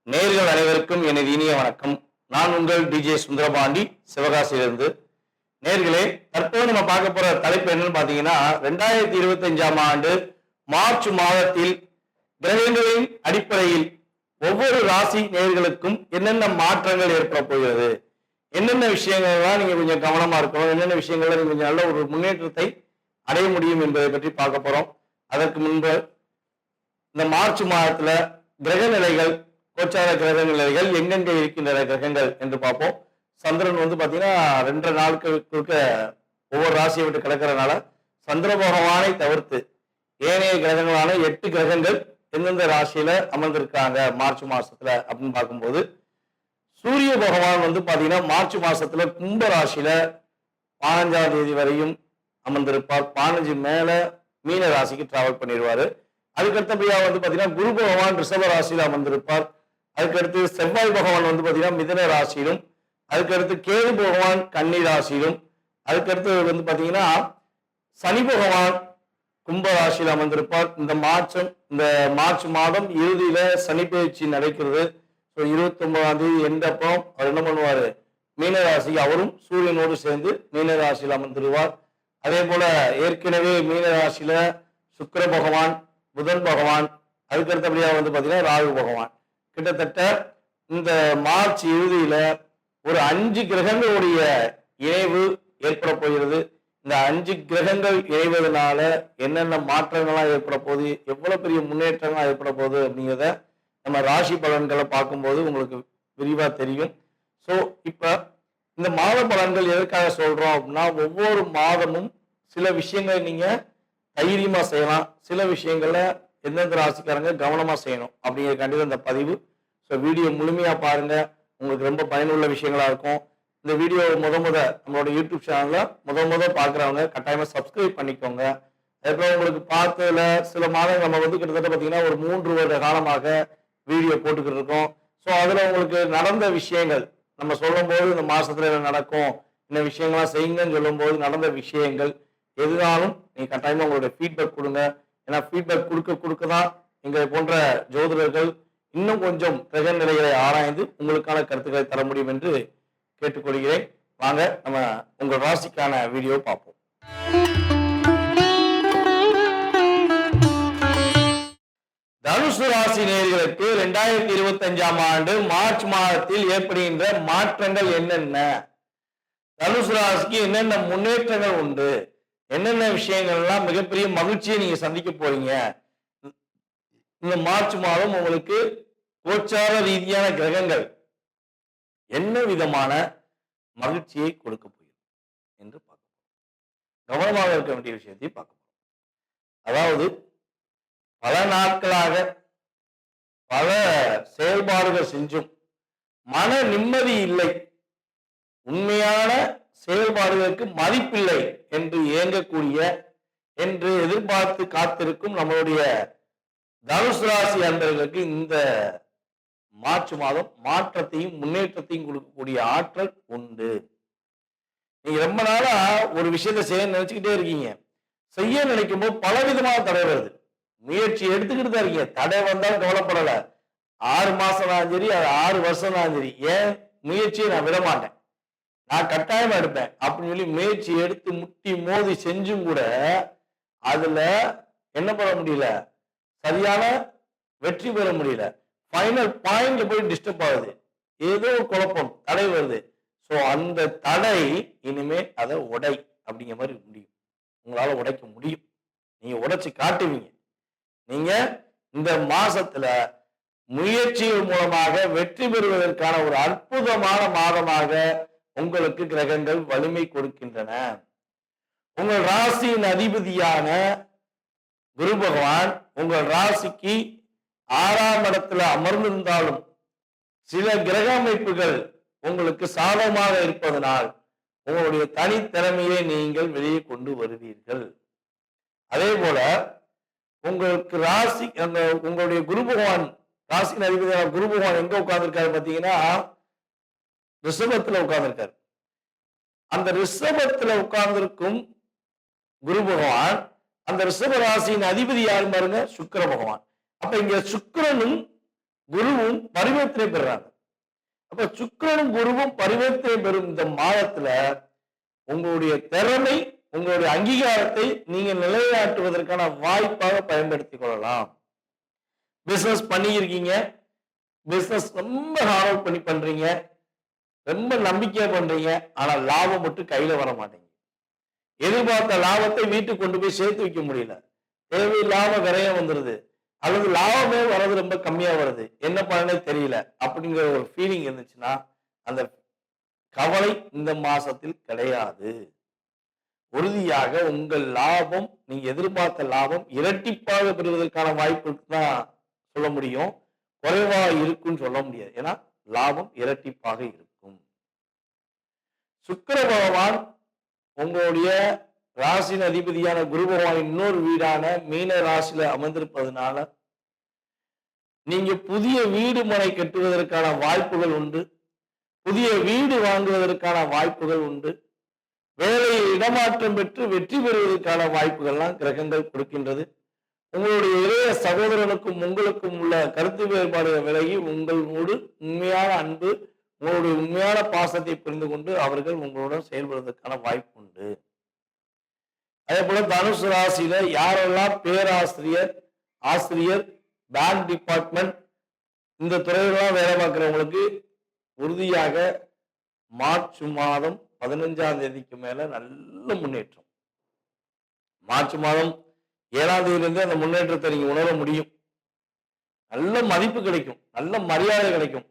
நேயர்கள் அனைவருக்கும் எனது இனிய வணக்கம். நான் உங்கள் டிஜே சுந்தரபாண்டி, சிவகாசியிலிருந்து. நேயர்களே, தற்போது நம்ம பார்க்க போற தலைப்பு என்னன்னு பாத்தீங்கன்னா, 2025ஆம் ஆண்டு மார்ச் மாதத்தில் கிரகங்களின் அடிப்படையில் ஒவ்வொரு ராசி நேயர்களுக்கும் என்னென்ன மாற்றங்கள் ஏற்பட போகிறது, என்னென்ன விஷயங்கள்லாம் நீங்க கொஞ்சம் கவனமா இருக்கணும், என்னென்ன விஷயங்கள்ல நீங்க கொஞ்சம் நல்ல ஒரு முன்னேற்றத்தை அடைய முடியும் என்பதை பற்றி பார்க்க போறோம். அதற்கு முன்பு இந்த மார்ச் மாதத்துல கிரக நிலைகள், கோச்சார கிரக நிலைகள் எங்கெங்க இருக்கின்ற கிரகங்கள் என்று பார்ப்போம். சந்திரன் பாத்தீங்கன்னா 2 நாட்களுக்கு ஒவ்வொரு ராசியை விட்டு கிடக்கிறதுனால சந்திர பகவானை தவிர்த்து ஏனைய கிரகங்களான 8 கிரகங்கள் எந்தெந்த ராசியில அமர்ந்திருக்காங்க மார்ச் மாசத்துல அப்படின்னு பார்க்கும்போது, சூரிய பகவான் பாத்தீங்கன்னா மார்ச் மாசத்துல கும்ப ராசியில 15ஆம் தேதி வரையும் அமர்ந்திருப்பார். 15 மேல மீன ராசிக்கு டிராவல் பண்ணிடுவாரு. அதுக்கடுத்தபடியா பாத்தீங்கன்னா குரு பகவான் ரிஷப ராசியில அமர்ந்திருப்பார். அதுக்கடுத்து செவ்வாய் பகவான் பாத்தீங்கன்னா மிதுன ராசியிலும், அதுக்கடுத்து கேது பகவான் கன்னி ராசியிலும், அதுக்கடுத்து பாத்தீங்கன்னா சனி பகவான் கும்ப ராசியில் அமர்ந்திருப்பார். இந்த மார்ச் மாதம் இறுதியில சனி பயிற்சி நடக்கிறது. 29ஆம் தேதி எண்டப்போ அவர் என்ன பண்ணுவாரு, மீன ராசி அவரும் சூரியனோடு சேர்ந்து மீன ராசியில் அமர்ந்துருவார். அதே போல ஏற்கனவே மீன ராசியில சுக்கிர பகவான், புதன் பகவான், அதுக்கடுத்தபடியா பாத்தீங்கன்னா ராகு பகவான், கிட்டத்தட்ட இந்த மார்ச் இறுதியில ஒரு 5 கிரகங்களுடைய இணைவு ஏற்பட போகிறது. இந்த 5 கிரகங்கள் இணைவதனால என்னென்ன மாற்றங்கள்லாம் ஏற்பட போகுது, எவ்வளவு பெரிய முன்னேற்றங்கள்லாம் ஏற்பட போகுது அப்படிங்கிறத நம்ம ராசி பலன்களை பார்க்கும்போது உங்களுக்கு விரிவா தெரியும். ஸோ இப்ப இந்த மாத பலன்கள் எதற்காக சொல்றோம் அப்படின்னா, ஒவ்வொரு மாதமும் சில விஷயங்களை நீங்க தைரியமா செய்யலாம், சில விஷயங்கள்ல எந்தெந்த ராசிக்காரங்க கவனமா செய்யணும் அப்படிங்கிறதுக்காண்டி இந்த பதிவு. ஸோ வீடியோ முழுமையா பாருங்க, உங்களுக்கு ரொம்ப பயனுள்ள விஷயங்களா இருக்கும். இந்த வீடியோ நம்மளோட யூடியூப் சேனல்ல முத பாக்குறவங்க கட்டாயமா சப்ஸ்கிரைப் பண்ணிக்கோங்க. அதுக்கப்புறம் உங்களுக்கு பார்த்ததுல சில மாதங்கள் நம்ம கிட்டத்தட்ட பாத்தீங்கன்னா ஒரு 3 வருட காலமாக வீடியோ போட்டுக்கிட்டு இருக்கோம். ஸோ அதுல உங்களுக்கு நடந்த விஷயங்கள் நம்ம சொல்லும் போது இந்த மாசத்துல என்ன நடக்கும், இந்த விஷயங்கள்லாம் செய்யுங்கன்னு சொல்லும் போது நடந்த விஷயங்கள் எதுனாலும் நீங்க கட்டாயமா உங்களுடைய ஃபீட்பேக் கொடுங்க. ஏன்னா ஃபீட்பேக் கொடுக்க தான் எங்களை போன்ற ஜோதிடர்கள் இன்னும் கொஞ்சம் கிரக நிலைகளை ஆராய்ந்து உங்களுக்கான கருத்துக்களை தர முடியும் என்று கேட்டுக்கொள்கிறேன். வாங்க நம்ம உங்கள் ராசிக்கான வீடியோ பார்ப்போம். தனுசு ராசி நேயர்களுக்கு 2025ஆம் ஆண்டு மார்ச் மாதத்தில் ஏற்படுகின்ற மாற்றங்கள் என்னென்ன, தனுசு ராசிக்கு என்னென்ன முன்னேற்றங்கள் உண்டு, என்னென்ன விஷயங்கள்லாம் மிகப்பெரிய மகிழ்ச்சியை நீங்க சந்திக்க போறீங்க, இந்த மார்ச் மாதம் உங்களுக்கு கோச்சார ரீதியான கிரகங்கள் என்ன விதமான மகிழ்ச்சியை கொடுக்க போகிறது என்று பார்க்க போறோம். கவனமாக இருக்க வேண்டிய விஷயத்தை பார்க்க போறோம். அதாவது பல நாட்களாக பல செயல்பாடுகள் செஞ்சும் மன நிம்மதி இல்லை, உண்மையான செயல்பாடுகளுக்கு மதிப்பில்லை என்று இயங்கக்கூடிய, என்று எதிர்பார்த்து காத்திருக்கும் நம்மளுடைய தனுசு ராசி அன்பர்களுக்கு இந்த மார்ச் மாதம் மாற்றத்தையும் முன்னேற்றத்தையும் கொடுக்கக்கூடிய ஆற்றல் உண்டு. நீங்க ரொம்ப நாளா ஒரு விஷயத்தை செய்ய நினைச்சுக்கிட்டே இருக்கீங்க, செய்ய நினைக்கும் போது பலவிதமான தடை வருது. முயற்சி எடுத்துக்கிட்டு தான் இருக்கீங்க, தடை வந்தாலும் கவலைப்படல. 6 மாசம் தான் சரி, 6 வருஷம் தான் சரி, ஏன் முயற்சியை நான் விட மாட்டேன், நான் கட்டாயமா எடுப்பேன் அப்படின்னு சொல்லி முயற்சி எடுத்து முட்டி மோதி செஞ்சும் கூட அதுல என்ன பண்ண முடியல, சரியான வெற்றி பெற முடியல. ஃபைனல் பாயிண்ட்ல போய் டிஸ்டர்ப் ஆகுது, ஏதோ குழப்பம், தடை வருது. ஸோ அந்த தடை இனிமே அதை உடை அப்படிங்கிற மாதிரி முடியும், உங்களால உடைக்க முடியும், நீங்க உடைச்சு காட்டுவீங்க. நீங்க இந்த மாசத்துல முயற்சிகள் மூலமாக வெற்றி பெறுவதற்கான ஒரு அற்புதமான மாதமாக உங்களுக்கு கிரகங்கள் வலிமை கொடுக்கின்றன. உங்கள் ராசியின் அதிபதியான குரு பகவான் உங்கள் ராசிக்கு 6ஆம் இடத்துல அமர்ந்திருந்தாலும் சில கிரக அமைப்புகள் உங்களுக்கு சாதகமாக இருப்பதனால் உங்களுடைய தனித்திறமையை நீங்கள் வெளியே கொண்டு வருவீர்கள். அதே போல உங்களுக்கு ராசி உங்களுடைய குரு பகவான், ராசியின் அதிபதியான குரு பகவான் எங்க உட்கார்ந்துருக்காரு பார்த்தீங்கன்னா ரிஷபத்துல உட்கார்ந்துருக்காரு. அந்த ரிஷபத்துல உட்கார்ந்திருக்கும் குரு பகவான், அந்த ரிஷப ராசியின் அதிபதி யாரு பாருங்க, சுக்கிர பகவான். அப்ப இங்க சுக்கிரனும் குருவும் பரிவர்த்தனை பெறாங்க. அப்ப சுக்கிரனும் குருவும் பரிவர்த்தனை பெறும் இந்த மாதத்துல உங்களுடைய திறமை, உங்களுடைய அங்கீகாரத்தை நீங்க நிலைநாட்டுவதற்கான வாய்ப்பாக பயன்படுத்திக் கொள்ளலாம். பிசினஸ் பண்ணியிருக்கீங்க, பிசினஸ் ரொம்ப ஹார்ட் ஒர்க் பண்ணி பண்றீங்க, ரொம்ப நம்பிக்கையா பண்றீங்க, ஆனா லாபம் மட்டும் கையில வர மாட்டேங்குது. எதிர்பார்த்த லாபத்தை வீட்டுக்கு கொண்டு போய் சேர்த்து வைக்க முடியல. தேவையில்லாம விரயம் வந்துருது, அல்லது லாபமே வர்றது ரொம்ப கம்மியா வருது, என்ன பண்ணனே தெரியல அப்படிங்கிற ஒரு ஃபீலிங் இருந்துச்சுன்னா அந்த கவலை இந்த மாசத்தில் கிடையாது. உறுதியாக உங்கள் லாபம், நீங்க எதிர்பார்த்த லாபம் இரட்டிப்பாக பெறுவதற்கான வாய்ப்பு தான் சொல்ல முடியும். குறைவா இருக்குன்னு சொல்ல முடியாது. ஏன்னா லாபம் இரட்டிப்பாக இருக்கும். சுக்கிர பகவான் உங்களுடைய ராசியின் அதிபதியான குரு பகவான் இன்னொரு வீடான மீன ராசியில அமர்ந்திருப்பதனால நீங்க புதிய வீடு மனை கட்டுவதற்கான வாய்ப்புகள் உண்டு. புதிய வீடு வாங்குவதற்கான வாய்ப்புகள் உண்டு. வேலையை இடமாற்றம் பெற்று வெற்றி பெறுவதற்கான வாய்ப்புகள்லாம் கிரகங்கள் கொடுக்கின்றது. உங்களுடைய இளைய சகோதரனுக்கும் உங்களுக்கும் உள்ள கருத்து வேறுபாடுகள் விலகி உங்களோடு உண்மையான அன்பு, உங்களுடைய உண்மையான பாசத்தை புரிந்து கொண்டு அவர்கள் உங்களுடன் செயல்படுவதற்கான வாய்ப்பு உண்டு. அதே போல தனுசு ராசியில யாரெல்லாம் பேராசிரியர், ஆசிரியர், பேங்க் டிபார்ட்மெண்ட் இந்த துறையெல்லாம் வேலை பார்க்கிறவங்களுக்கு உறுதியாக மார்ச் மாதம் 15ஆம் தேதிக்கு மேல நல்ல முன்னேற்றம். மார்ச் மாதம் 7ஆம் தேதியிலிருந்து அந்த முன்னேற்றத்தை நீங்க உணர முடியும். நல்ல மதிப்பு கிடைக்கும், நல்ல மரியாதை கிடைக்கும்.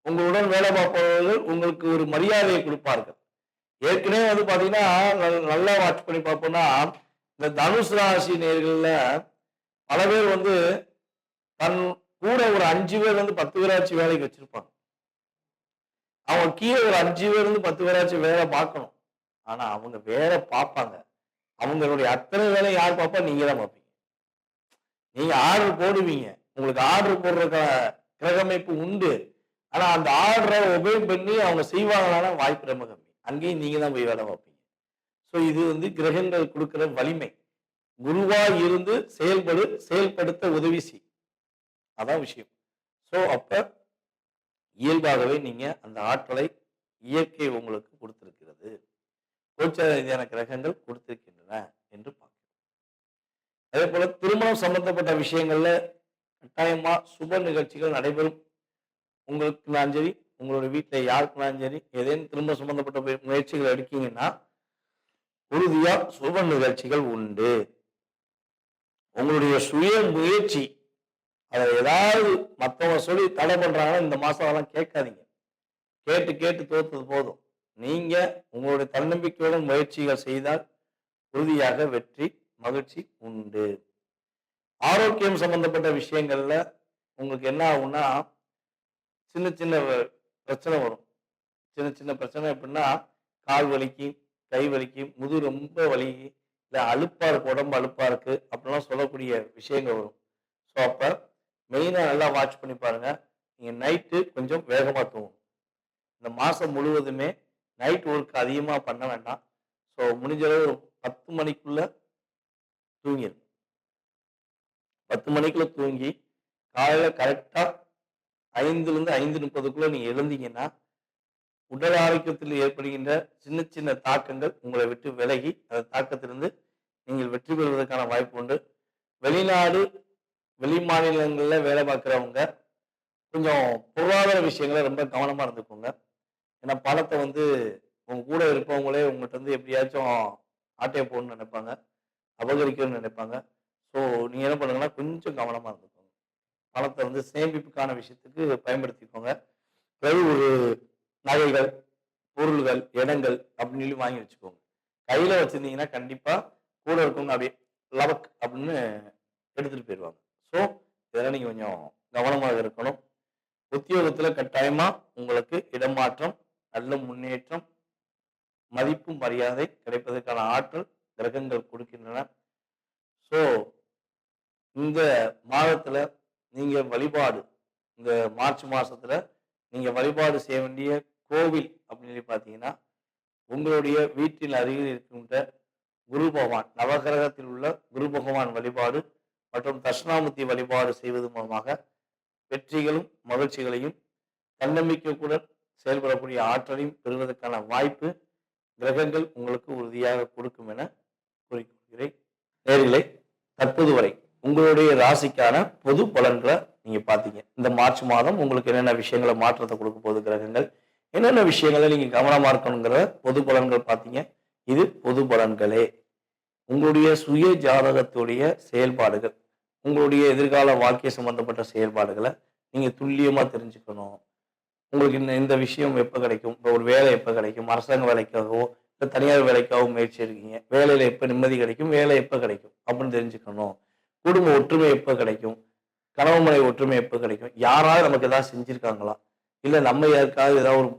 உங்களுடன் வேலை பார்ப்பவர்கள் உங்களுக்கு ஒரு மரியாதையை கொடுப்பார்கள். ஏற்கனவே வந்து பாத்தீங்கன்னா நல்லா வாட்ச் பண்ணி பார்ப்போம்னா இந்த தனுசு ராசி நேர்கள்ல பல பேர் வந்து தன் கூட ஒரு 5 பேர் வந்து 10 பேராச்சும் வேலைக்கு வச்சிருப்பாங்க. அவங்க கீழே ஒரு 5 பேர் இருந்து 10 பேராச்சும் வேலை பார்க்கணும். ஆனா அவங்க வேலை பார்ப்பாங்க. அவங்களுடைய அத்தனை வேலை யார் பார்ப்பா? நீங்க தான் பார்ப்பீங்க. நீங்க ஆர்டர் போடுவீங்க, உங்களுக்கு ஆர்டர் போடுற கிரகமைப்பு உண்டு. ஆனா அந்த ஆர்டரை ஒபே பண்ணி அவங்க செய்வாங்களான வாய்ப்பு ரொம்ப கம்மி. அங்கேயும் நீங்க தான் போய் வேலை பார்ப்பீங்க. ஸோ இது வந்து கிரகங்கள் கொடுக்கிற வலிமை. குருவா இருந்து செயல்படுத்த உதவி செய். அதான் விஷயம். ஸோ அப்ப இயல்பாகவே நீங்க அந்த ஆற்றலை இயற்கை உங்களுக்கு கொடுத்திருக்கிறது. கோச்சார ரீதியான கிரகங்கள் கொடுத்திருக்கின்றன என்று பார்க்கிறோம். அதே போல திருமணம் சம்பந்தப்பட்ட விஷயங்கள்ல கட்டாயமா சுப நிகழ்ச்சிகள் நடைபெறும். உங்களுக்கு சரி, உங்களுடைய வீட்டில் யாருக்குனாலும் சரி, ஏதேனும் திருமணம் சம்பந்தப்பட்ட முயற்சிகள் எடுக்கீங்கன்னா உறுதியா சுப நிகழ்ச்சிகள் உண்டு. உங்களுடைய சுய முயற்சி அதை ஏதாவது மற்றவங்க சொல்லி தடை பண்றாங்கன்னா இந்த மாசம் அதெல்லாம் கேட்காதீங்க. கேட்டு கேட்டு தோற்றது போதும். நீங்க உங்களுடைய தன்னம்பிக்கையுடன் முயற்சிகள் செய்தால் உறுதியாக வெற்றி, மகிழ்ச்சி உண்டு. ஆரோக்கியம் சம்பந்தப்பட்ட விஷயங்கள்ல உங்களுக்கு என்ன ஆகும்னா சின்ன சின்ன பிரச்சனை வரும். சின்ன சின்ன பிரச்சனை எப்படின்னா கால் வலிக்கும், கை வலிக்கும், முதுகு ரொம்ப வலி, இல்லை அலுப்பா இருக்கு, உடம்பு அலுப்பா இருக்கு அப்படிலாம் சொல்லக்கூடிய விஷயங்கள் வரும். ஸோ அப்ப மெயினாக நல்லா வாட்ச் பண்ணி பாருங்க. நீங்க நைட்டு கொஞ்சம் வேகமாக தூங்கணும். இந்த மாசம் முழுவதுமே நைட் ஒர்க் அதிகமாக பண்ண வேண்டாம். ஸோ முடிஞ்ச அளவு 10 மணிக்குள்ள தூங்கிடும். 10 மணிக்குள்ள தூங்கி காலையில கரெக்டா 5லிருந்து 5:30க்குள்ள நீங்க எழுந்தீங்கன்னா உடல் ஆரோக்கியத்தில் ஏற்படுகின்ற சின்ன சின்ன தாக்கங்கள் உங்களை விட்டு விலகி அந்த தாக்கத்திலிருந்து நீங்கள் வெற்றி பெறுவதற்கான வாய்ப்பு உண்டு. வெளிநாடு, வெளி மாநிலங்கள்ல வேலை பார்க்குறவங்க கொஞ்சம் பொருளாதார விஷயங்களை ரொம்ப கவனமா இருந்துக்கோங்க. ஏன்னா பணத்தை வந்து உங்க கூட இருப்பவங்களே உங்கள்கிட்ட வந்து எப்படியாச்சும் ஆட்டையை போடணும்னு நினைப்பாங்க, அபகரிக்கணும்னு நினைப்பாங்க. ஸோ நீங்க என்ன பண்ணுங்கன்னா கொஞ்சம் கவனமா இருந்துக்கோங்க. பணத்தை வந்து சேமிப்புக்கான விஷயத்துக்கு பயன்படுத்திக்கோங்க. ஒரு நகைகள், பொருள்கள், இடங்கள் அப்படின்னு சொல்லி வாங்கி வச்சுக்கோங்க. கையில வச்சிருந்தீங்கன்னா கண்டிப்பா கூட இருக்கவங்க அப்படியே லவக் அப்படின்னு எடுத்துட்டு போயிடுவாங்க. ஸோ இதெல்லாம் நீங்க கொஞ்சம் கவனமாக இருக்கணும். உத்தியோகத்துல கட்டாயமா உங்களுக்கு இடமாற்றம், நல்ல முன்னேற்றம், மதிப்பு, மரியாதை கிடைப்பதற்கான ஆற்றல் கிரகங்கள் கொடுக்கின்றன. ஸோ இந்த மாதத்துல நீங்க வழிபாடு, இந்த மார்ச் மாசத்துல நீங்க வழிபாடு செய்ய வேண்டிய கோவில் அப்படின்னு சொல்லி பார்த்தீங்கன்னா உங்களுடைய வீட்டின் அருகில் இருக்கின்ற குரு பகவான், நவகிரகத்தில் உள்ள குரு பகவான் வழிபாடு மற்றும் தட்சிணாமூர்த்தி வழிபாடு செய்வது மூலமாக வெற்றிகளும் மகிழ்ச்சிகளையும் தன்னம்பிக்கையுடன் செயல்படக்கூடிய ஆற்றலையும் பெறுவதற்கான வாய்ப்பு கிரகங்கள் உங்களுக்கு உறுதியாக கொடுக்கும் என கூறிக்கொள்கிறேன். நேயர்களே, தற்போது வரை உங்களுடைய ராசிக்கான பொது பலன்களை நீங்க பாத்தீங்க. இந்த மார்ச் மாதம் உங்களுக்கு என்னென்ன விஷயங்களை மாற்றத்தை கொடுக்க போகுது கிரகங்கள், என்னென்ன விஷயங்களை நீங்க கவனமா இருக்கணுங்கிற பொது பலன்கள் பாத்தீங்க. இது பொது பலன்களே. உங்களுடைய சுய ஜாதகத்துடைய செயல்பாடுகள், உங்களுடைய எதிர்கால வாழ்க்கை சம்பந்தப்பட்ட செயல்பாடுகளை நீங்க துல்லியமா தெரிஞ்சுக்கணும். உங்களுக்கு இந்த விஷயம் எப்போ கிடைக்கும், இப்போ ஒரு வேலை எப்போ கிடைக்கும், அரசாங்க வேலைக்காகவோ இல்லை தனியார் வேலைக்காகவோ முயற்சி எடுக்கீங்க, வேலையில் எப்போ நிம்மதி கிடைக்கும், வேலை எப்போ கிடைக்கும் அப்படின்னு தெரிஞ்சுக்கணும். குடும்ப ஒற்றுமை எப்போ கிடைக்கும், கணவன் மனைவி ஒற்றுமை எப்போ கிடைக்கும், யாராவது நமக்கு ஏதாவது செஞ்சுருக்காங்களா, இல்லை நம்ம யாருக்காவது ஏதாவது ஒரு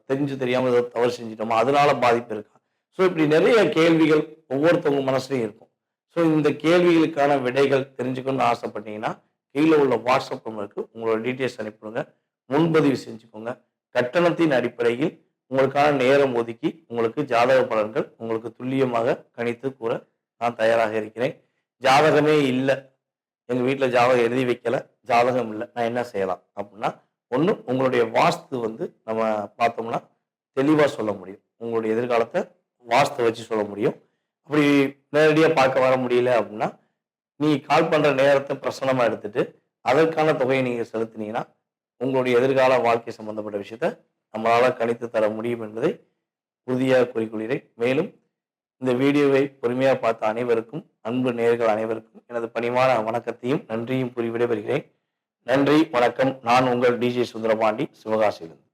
தெரிஞ்சு தெரியாமல் ஏதாவது தவறு செஞ்சிட்டோமா, அதனால பாதிப்பு இருக்கா. ஸோ இப்படி நிறைய கேள்விகள் ஒவ்வொருத்தவங்க மனசுலையும் இருக்கும். ஸோ இந்த கேள்விகளுக்கான விடைகள் தெரிஞ்சுக்கணும்னு ஆசைப்பட்டீங்கன்னா கீழே உள்ள வாட்ஸ்அப் நம்பருக்கு உங்களோட டீட்டெயில்ஸ் அனுப்பிவிடுங்க, முன்பதிவு செஞ்சுக்கோங்க. கட்டணத்தின் அடிப்படையில் உங்களுக்கான நேரம் ஒதுக்கி உங்களுக்கு ஜாதக பலன்கள் உங்களுக்கு துல்லியமாக கணித்து கூற நான் தயாராக இருக்கிறேன். ஜாதகமே இல்லை, எங்கள் வீட்டில் ஜாதகம் எழுதி வைக்கல, ஜாதகம் இல்லை, நான் என்ன செய்யலாம் அப்படின்னா, ஒன்று உங்களுடைய வாஸ்து நம்ம பார்த்தோம்னா தெளிவாக சொல்ல முடியும். உங்களுடைய எதிர்காலத்தை வாஸ்து வச்சு சொல்ல முடியும். அப்படி நேரடியாக பார்க்க வர முடியல அப்படின்னா நீ கால் பண்ணுற நேரத்தை பிரசனமாக எடுத்துட்டு அதற்கான தொகையை நீங்கள் செலுத்தினீங்கன்னா உங்களுடைய எதிர்கால வாழ்க்கை சம்பந்தப்பட்ட விஷயத்த நம்மளால் கணித்து தர முடியும் என்பதை உறுதியாக கூறிக்கொள்கிறேன். மேலும் இந்த வீடியோவை பொறுமையாக பார்த்த அனைவருக்கும், அன்பு நேயர்கள் அனைவருக்கும் எனது பணிவான வணக்கத்தையும் நன்றியும் கூறி விடைபெறுகிறேன். நன்றி, வணக்கம். நான் உங்கள் டிஜே சுந்தரபாண்டி, சிவகாசியிலிருந்து.